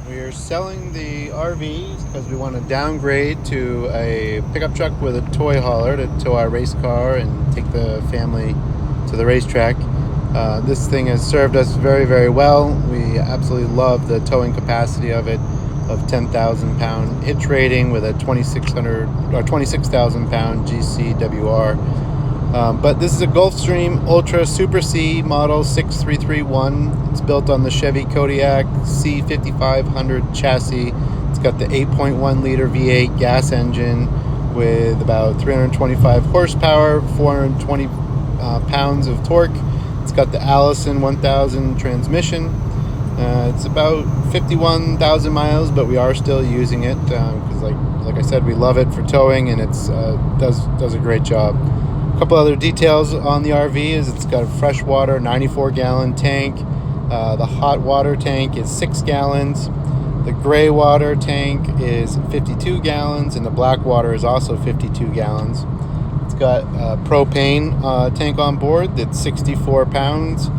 We're selling the RVs because we want to downgrade to a pickup truck with a toy hauler to tow our race car and take the family to the racetrack. This thing has served us very, very well. We absolutely love the towing capacity of it, of 10,000 pound hitch rating with a 2,600 or 26,000 pound GCWR. But this is a Gulfstream Ultra Super C model 6331. It's built on the Chevy Kodiak C5500 chassis. It's got the 8.1 liter V8 gas engine with about 325 horsepower, 420 pounds of torque. It's got the Allison 1000 transmission. It's about 51,000 miles, but we are still using it because, like I said, we love it for towing, and it's does a great job. A couple other details on the RV is it's got a freshwater 94-gallon tank. The hot water tank is 6 gallons. The gray water tank is 52 gallons, and the black water is also 52 gallons. It's got a propane tank on board that's 64 pounds,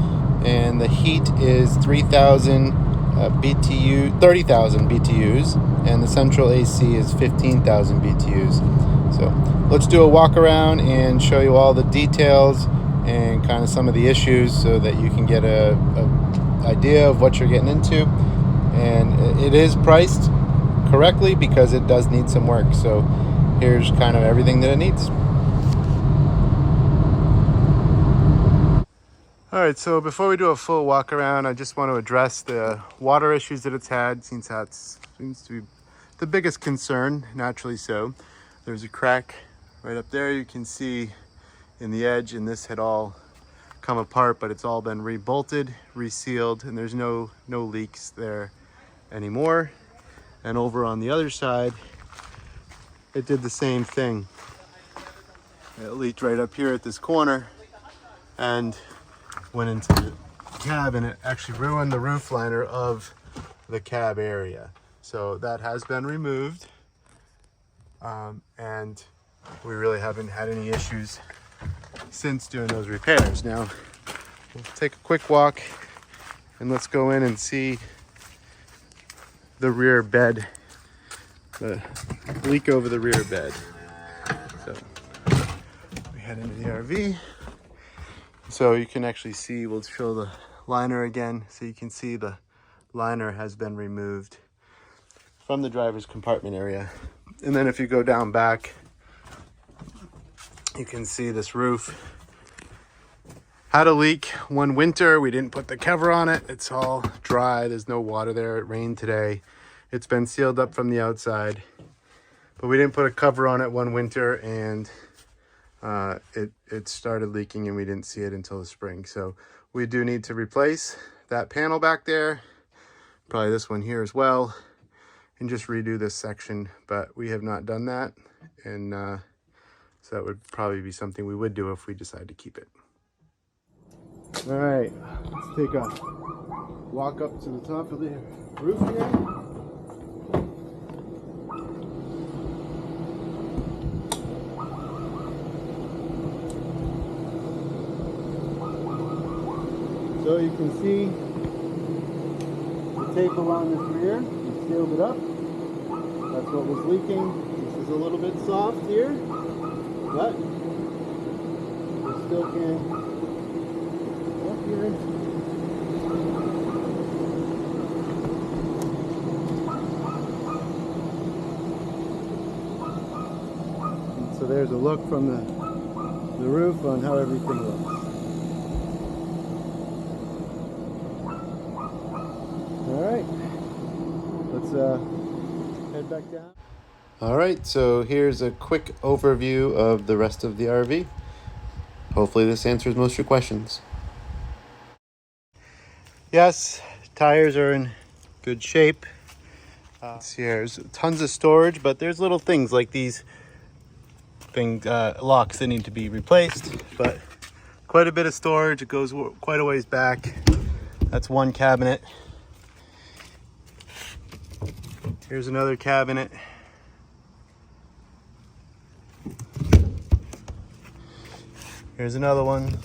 and the heat is 3,000 BTU, 30,000 BTUs, and the central AC is 15,000 BTUs. So let's do a walk around and show you all the details and kind of some of the issues so that you can get a idea of what you're getting into. And it is priced correctly because it does need some work. So here's kind of everything that it needs. All right, so before we do a full walk around, I just want to address the water issues that it's had, since that seems to be the biggest concern, naturally so. There's a crack right up there you can see in the edge, and this had all come apart, but it's all been rebolted, resealed, and there's no leaks there anymore. And over on the other side, it did the same thing. It leaked right up here at this corner and went into the cab, and it actually ruined the roof liner of the cab area. So that has been removed, and we really haven't had any issues since doing those repairs. Now we'll take a quick walk and let's go in and see the rear bed, the leak over the rear bed. So we head into the RV. So you can actually see, we'll show the liner again. So you can see the liner has been removed from the driver's compartment area. And then if you go down back, you can see this roof had a leak one winter. We didn't put the cover on it. It's all dry. There's no water there. It rained today. It's been sealed up from the outside, but we didn't put a cover on it one winter, and it started leaking, and we didn't see it until the spring. So we do need to replace that panel back there, probably this one here as well, and just redo this section, but we have not done that. And so that would probably be something we would do if we decide to keep it. All right, let's take a walk up to the top of the roof here. So you can see the tape along this rear. We sealed it up. That's what was leaking. This is a little bit soft here, but we still can up here. And so there's a look from the roof on how everything looks. All right, let's head back down. All right, so here's a quick overview of the rest of the RV. Hopefully this answers most of your questions. Yes, tires are in good shape. There's tons of storage, but there's little things like these locks that need to be replaced, but quite a bit of storage. It goes quite a ways back. That's one cabinet. Here's another cabinet. Here's another one.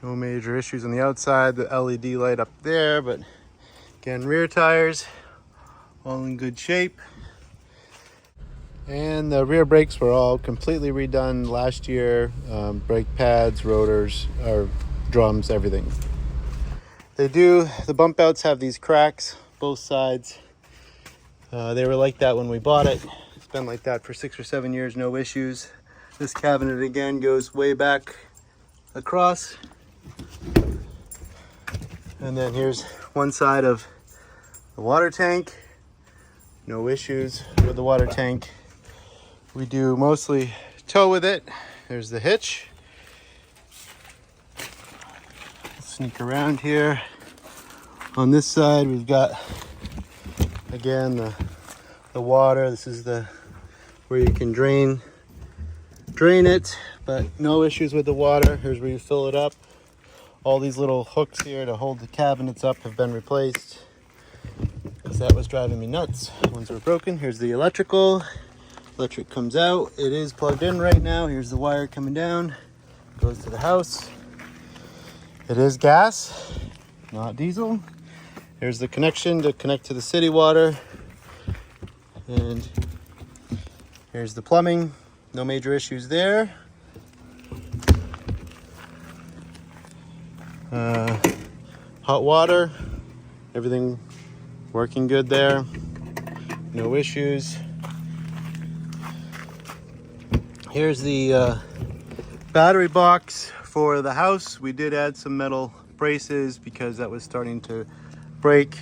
No major issues on the outside. The LED light up there, but again, rear tires all in good shape. And the rear brakes were all completely redone last year. Brake pads, rotors, or drums, everything. The bump outs have these cracks, both sides. They were like that when we bought it. It's been like that for 6 or 7 years, no issues. This cabinet again goes way back across. And then here's one side of the water tank. No issues with the water tank. We do mostly tow with it. There's the hitch. Sneak around here. On this side, we've got, again, the water. This is where you can drain it, but no issues with the water. Here's where you fill it up. All these little hooks here to hold the cabinets up have been replaced because that was driving me nuts. Ones were broken. Here's the electrical. Electric comes out. It is plugged in right now. Here's the wire coming down. Goes to the house. It is gas, not diesel. Here's the connection to connect to the city water. And here's the plumbing. No major issues there. Hot water. Everything working good there. No issues. Here's the battery box for the house. We did add some metal braces because that was starting to break,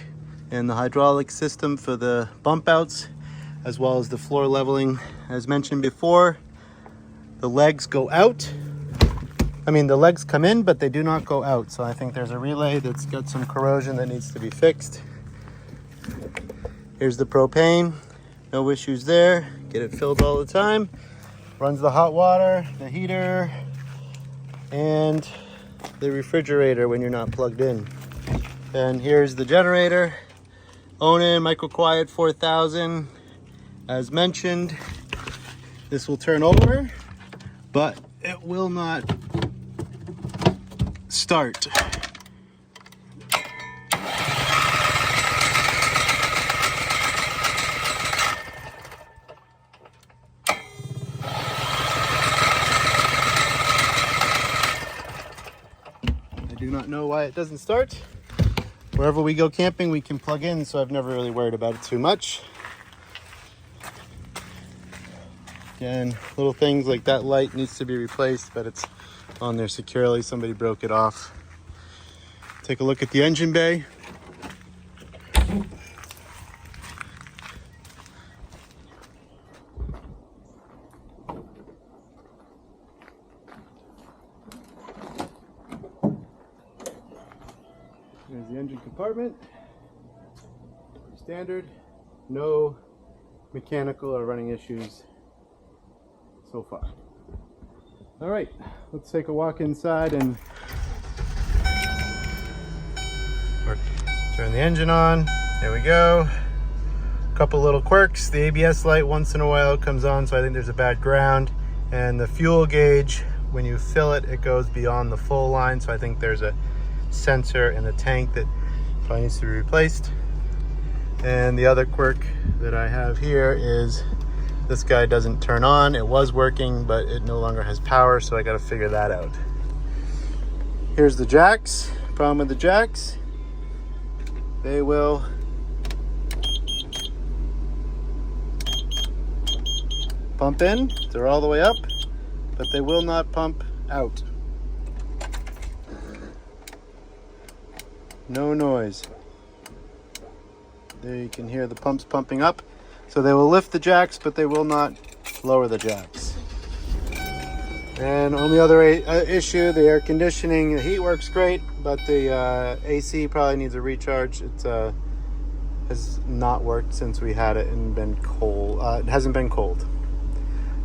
and the hydraulic system for the bump outs, as well as the floor leveling. As mentioned before, the legs go out. I mean, the legs come in, but they do not go out. So I think there's a relay that's got some corrosion that needs to be fixed. Here's the propane. No issues there. Get it filled all the time. Runs the hot water, the heater, and the refrigerator when you're not plugged in. And here's the generator. Onan MicroQuiet 4000. As mentioned, this will turn over, but it will not start. I do not know why it doesn't start. Wherever we go camping, we can plug in, so I've never really worried about it too much. Again, little things like that light needs to be replaced, but it's on there securely. Somebody broke it off. Take a look at the engine bay. There's the engine compartment. Standard. No mechanical or running issues so far. All right, let's take a walk inside and turn the engine on. There we go. A couple little quirks. The ABS light once in a while comes on, so I think there's a bad ground. And the fuel gauge, when you fill it, it goes beyond the full line, so I think there's a sensor in the tank that probably needs to be replaced. And the other quirk that I have here is this guy doesn't turn on. It was working, but it no longer has power, so I got to figure that out. Here's the jacks. Problem with the jacks, they will pump in. They're all the way up, but they will not pump out. No noise. There you can hear the pumps pumping up. So they will lift the jacks, but they will not lower the jacks. And only other issue, the air conditioning. The heat works great, but the AC probably needs a recharge. It has not worked since we had it and been cold. It hasn't been cold.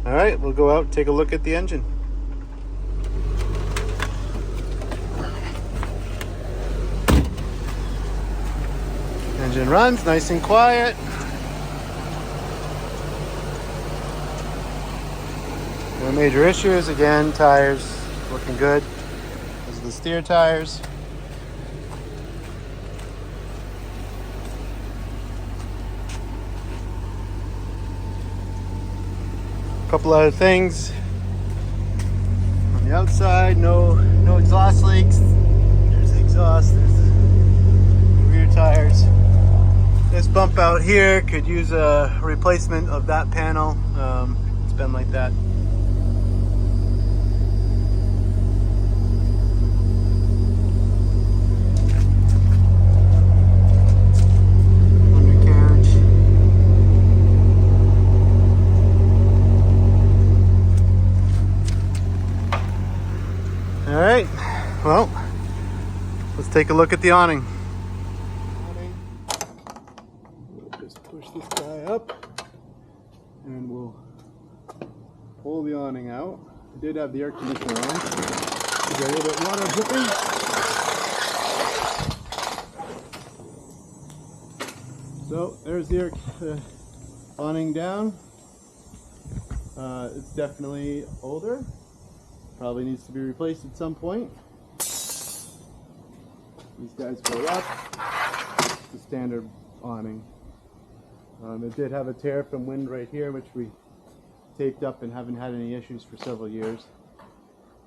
All right, we'll go out and take a look at the engine. Engine runs nice and quiet. No major issues. Again, tires looking good. As Those are the steer tires. A couple other things on the outside. No exhaust leaks. There's the exhaust. There's the rear tires. This bump out here could use a replacement of that panel. It's been like that. All right, well, let's take a look at the awning. We'll just push this guy up and we'll pull the awning out. I did have the air conditioner on. We got a little bit of water dripping. So there's the awning down. It's definitely older. Probably needs to be replaced at some point. These guys go up. It's the standard awning. It did have a tear from wind right here, which we taped up and haven't had any issues for several years.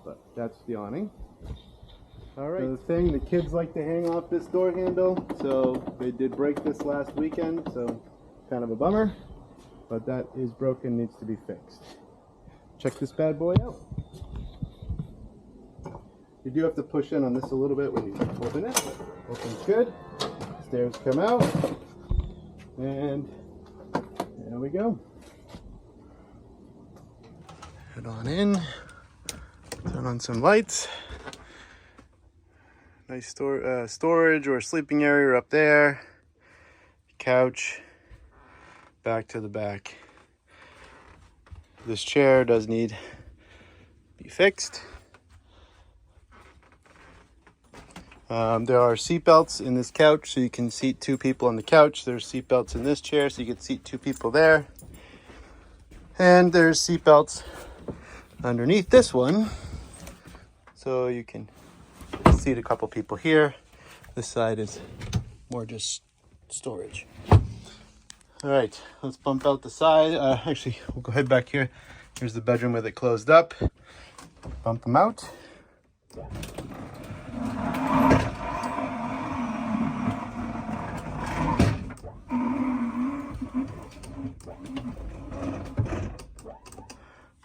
But that's the awning. All right. The thing, the kids like to hang off this door handle, so they did break this last weekend, so kind of a bummer. But that is broken, needs to be fixed. Check this bad boy out. You do have to push in on this a little bit when you open it. Opens good. Stairs come out. And there we go. Head on in. Turn on some lights. Nice storage or sleeping area up there. Couch. Back to the back. This chair does need to be fixed. There are seat belts in this couch, so you can seat 2 people on the couch. There's seat belts in this chair, so you can seat 2 people there. And there's seat belts underneath this one, so you can seat a couple people here. This side is more just storage. All right, let's bump out the side. Actually, we'll go ahead back here. Here's the bedroom with it closed up. Bump them out.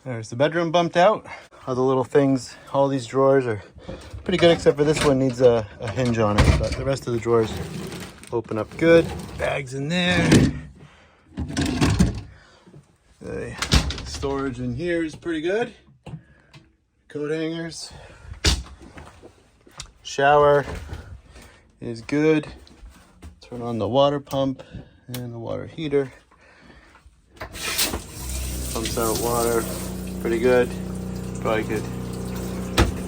There's the bedroom bumped out. Other little things, all these drawers are pretty good, except for this one needs a hinge on it, but the rest of the drawers open up good. Bags in there. The storage in here is pretty good. Coat hangers. Shower is good. Turn on the water pump and the water heater. Pumps out water. Pretty good. Probably could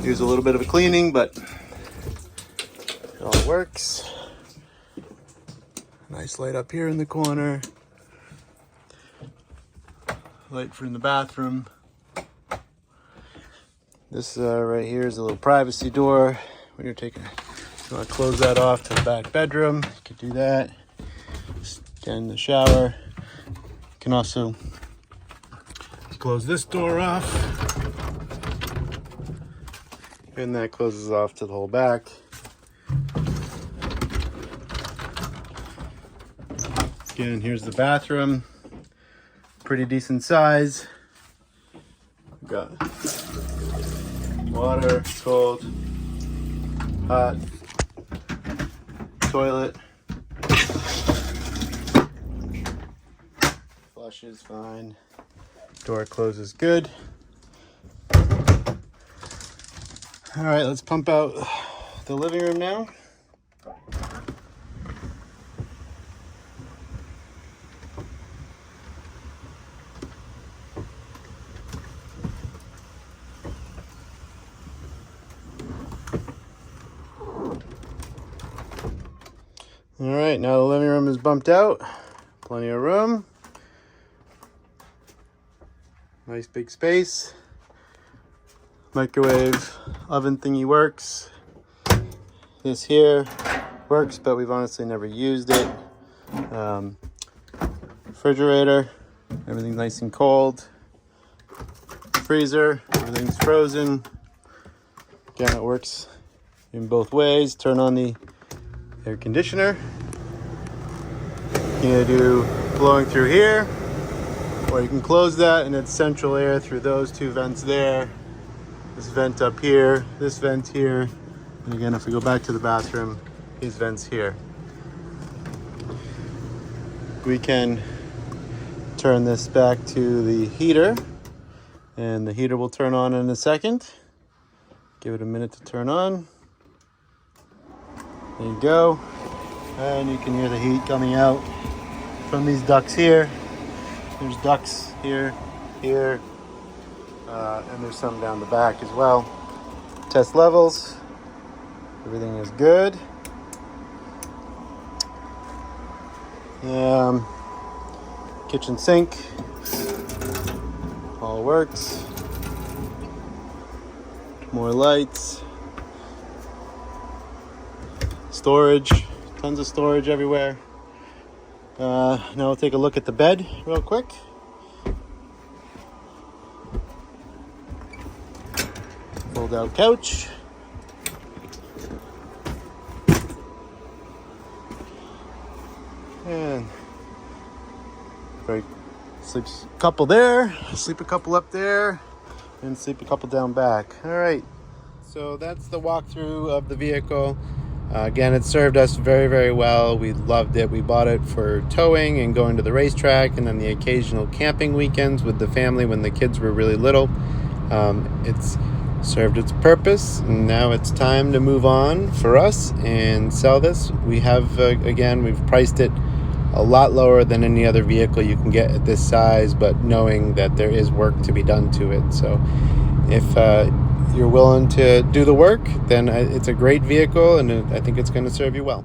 use a little bit of a cleaning, but it all works. Nice light up here in the corner. Light from the bathroom. This right here is a little privacy door. When you're taking, you want to close that off to the back bedroom, you can do that. Again, the shower. You can also close this door off, and that closes off to the whole back. Again, here's the bathroom. Pretty decent size. We've got water, cold, hot, toilet. Flush is fine. Door closes good. All right, let's pump out the living room now. All right, now the living room is bumped out. Plenty of room. Nice big space. Microwave oven thingy works. This here works, but we've honestly never used it. Refrigerator, everything's nice and cold. Freezer, everything's frozen. Again, it works in both ways. Turn on the air conditioner. You can do blowing through here, or you can close that and it's central air through those two vents there. This vent up here, this vent here, and again, if we go back to the bathroom, these vents here. We can turn this back to the heater, and the heater will turn on in a second. Give it a minute to turn on. There you go. And you can hear the heat coming out from these ducts here. There's ducts here, here, and there's some down the back as well. Test levels. Everything is good. Kitchen sink. All works. More lights. Storage. Tons of storage everywhere. Now we'll take a look at the bed real quick. Fold out couch. And sleeps a couple there, sleep a couple up there, and sleep a couple down back. All right, so that's the walkthrough of the vehicle. Again, it served us very, very well. We loved it. We bought it for towing and going to the racetrack, and then the occasional camping weekends with the family when the kids were really little. It's served its purpose, and now it's time to move on for us and sell this. We have, again, we've priced it a lot lower than any other vehicle you can get at this size, but knowing that there is work to be done to it. So if you're willing to do the work, then it's a great vehicle, and I think it's going to serve you well.